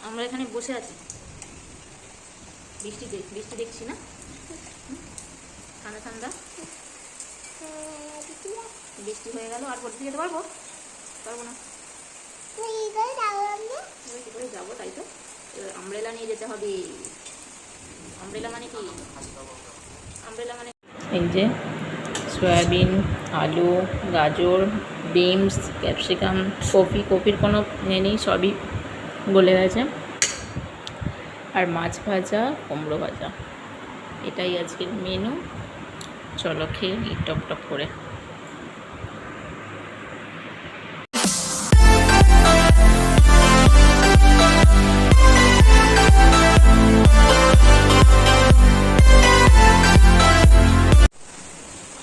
আমরা এখানে বসে আছি, বৃষ্টি দেখছি না, ঠান্ডা ঠান্ডা বৃষ্টি হয়ে গেল। আর ভর্তি যেতে পারবো না, কি করে যাবো? তাই তো আমব্রেলা নিয়ে যেতে হবে। আমব্রেলা মানে কি? আমব্রেলা মানে এই যে সয়াবিন, আলু, গাজর, বিনস, ক্যাপসিকাম, কপির কোনো নেই, সবই গলে গেছে। আর মাছ ভাজা, কুমড়ো ভাজা, এটাই আজকের মেনু। চলো খেয়ে নিই টক টক করে।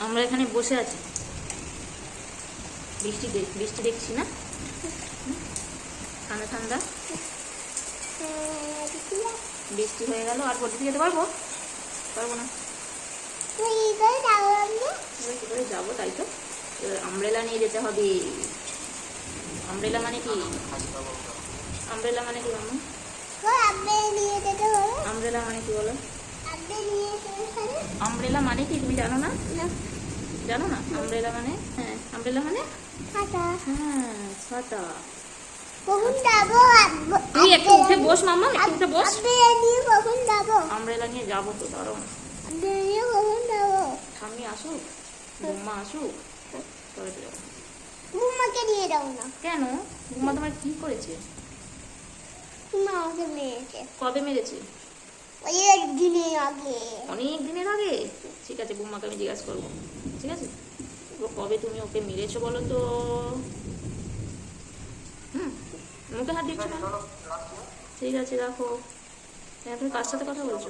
আমরা এখানে বসে আছি, বৃষ্টি দেখছি না, ঠান্ডা ঠান্ডা বৃষ্টি হয়ে গেল। আর ভর্তি যেতে পারবো না, কি করে যাবো? তাই তো আমব্রেলা নিয়ে যেতে হবে। আমব্রেলা মানে কি? আমব্রেলা মানে কি মাম্মা? আমব্রেলা মানে কি বলো? আমব্রেলা মানে কি তুমি জানো না? জানো না আমব্রেলা মানে? হ্যাঁ, আমব্রেলা মানে ছাতা। তুই একটু উঠে বস মাম্মা, একটু উঠে বস। আমব্রেলা নিয়ে যাবো তো, দাঁড়াও। ঠাম্মি আসুক, বৌমা আসুক, তবে তো যাবো। বুম্মাকে নিয়ে যাও না। কেন? বৌমা তোমার কি করেছে? আমাকে মেরেছে। কবে মেরেছে? অনেক দিনের আগে। অনেক দিনের আগে? ঠিক আছে, বৌমাকে আমি জিজ্ঞাসা করবো। ঠিক আছে, কবে তুমি ওকে মেরেছো বলো তো? মুখে হাত দিচ্ছ না? ঠিক আছে, রাখো। হ্যাঁ, তুমি কার সাথে কথা বলছো?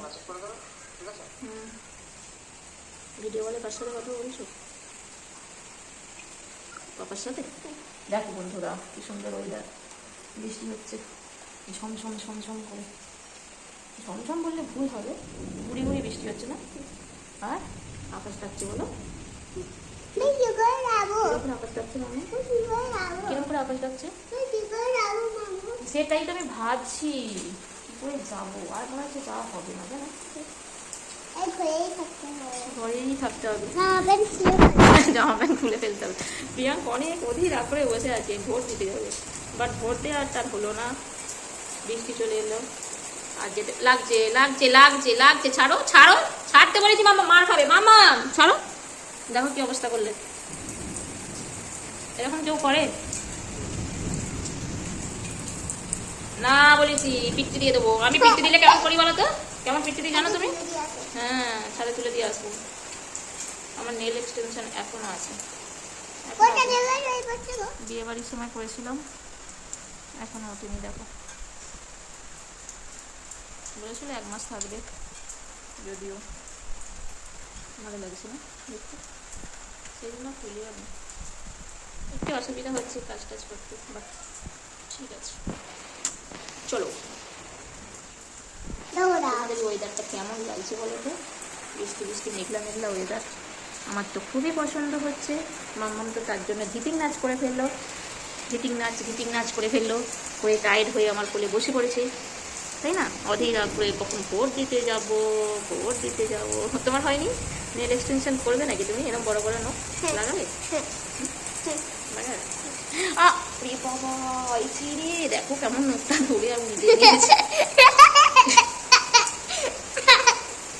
ভিডিও বলে কার সাথে কথা বলছো? পাপার সাথে? দেখো বন্ধুরা, কি সুন্দর ওয়েদার, বৃষ্টি হচ্ছে ঝমঝম ঝমঝম করে। ঝমঝম বললে ভুল হবে, গুড়ি গুড়ি বৃষ্টি হচ্ছে না? আর আকাশ ডাকছে বলো, আকাশ ডাকছে না? কিরকম করে আকাশ ডাকছে? সেটাই তো আমি ভাবছি, কি করে যাবো। আর মনে হচ্ছে যাওয়া হবে না, জানো, ঘরেই থাকতে হবে। জামা প্যান্ট খুলে ফেলতে হবে। প্রিয়াঙ্ক অনেক অধীর আগ্রহে বসে আছে, ভোট দিতে যাবে, বাট ভোট দেওয়া আর তার হলো না, বৃষ্টি চলে এলো। আর যেতে লাগছে। ছাড়ো, ছাড়তে বলেছি মামা, মার খাবে। মামা ছাড়ো, দেখো কি অবস্থা করলে। এরকম কেউ করে না, বলেছি পিঠটি দিয়ে দেবো। আমি পিঠটি দিলে কেমন করি বলো তো? কেমন পিঠটি দিই জানো তুমি? হ্যাঁ, ছাদে তুলে দিয়ে আসবো। আমার নেল এক্সটেনশন এখনো আছে, বিয়ে বাড়ির সময় করেছিলাম, এখনো তুমি দেখো, বলেছিল 1 মাস থাকবে, যদিও ভালো লাগছে না দেখতে, সেই জন্য তুলি আমি। একটু অসুবিধা হচ্ছে কাজ টাজ করতে, বাট ঠিক আছে। চলো, আমাদের ওয়েদারটা কেমন লাগছে বলো তো? বৃষ্টি মেঘলা ওয়েদার। আমার তো খুবই পছন্দ হচ্ছে। মাম্মাম তো তার জন্য ধিটিং নাচ করে ফেললো, হয়ে টায়ার্ড হয়ে আমার কোলে বসে পড়েছে, তাই না? অধীর আগ্রহে কখন ভোট দিতে যাবো। তোমার হয়নি? নেল এক্সটেনশন করবে নাকি তুমি? এরকম বড় বড় নখ লাগাবে? বাবা, এই চিড়ে দেখো কেমন নখটা ধরে আর উল্টে দিয়েছে।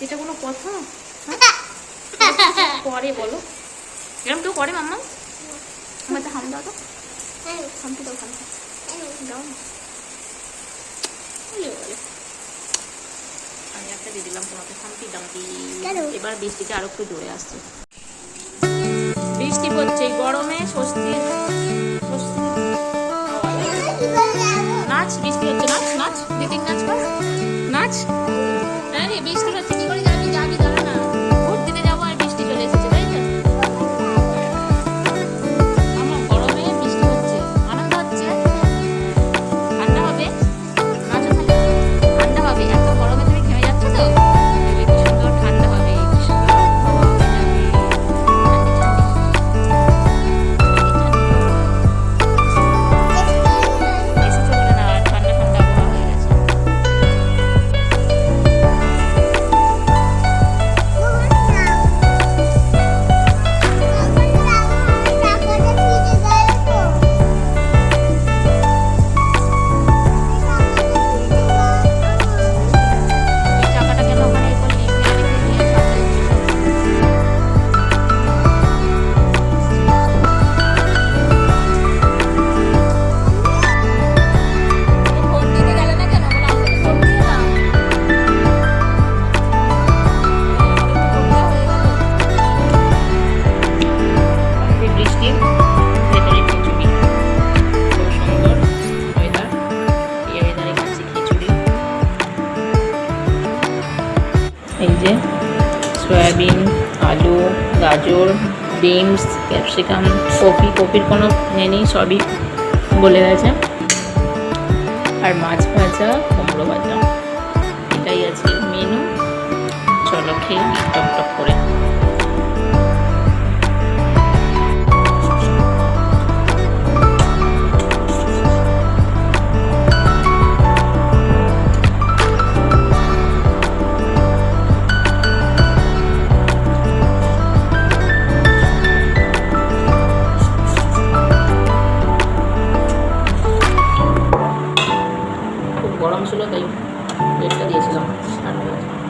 এটা কোনো কথা করে বলো? এরকম কেউ করে মাম্মা? আমার তো হাম দাও তো, হামটি দাও, দাও না। আমি একটা দিয়ে দিলাম তোমাকে, হামটি ডামটি। এবার বৃষ্টিটা আরো একটু জোরে আসছে, বৃষ্টি পড়ছে, গরমে স্বস্তির নাচ। বৃষ্টি হচ্ছে, নাচ দিদিক নাচ কর, নাচ। হ্যাঁ রে, বৃষ্টি হচ্ছে, কি করে যাবি? দাঁড়া না, ভোট দিতে যাবো আর বৃষ্টি চলে এসেছে, তাই তো? আমার গরমে বৃষ্টি হচ্ছে, আনন্দ হচ্ছে, ঠান্ডা হবে, নাচো তাহলে, ঠান্ডা হবে। এত গরমে তুমি ঘেমে যাচ্ছ তো, কি সুন্দর ঠান্ডা হবে, কি সুন্দর হাওয়া হয়ে যাবে, এসেছে বলে না, ঠান্ডা আবহাওয়া হয়ে গেছে। এই যে সয়াবিন, আলু, গাজর, বিনস, ক্যাপসিকাম, কপির কোনো নেই, সবই গলে গেছে। আর মাছ ভাজা, কুমড়ো ভাজা, এটাই আছে মেনু। চলো খেয়ে টক টক করে। খুব গরম ছিল তাই প্লেটটা দিয়েছিলাম ঠান্ডা হয়েছে।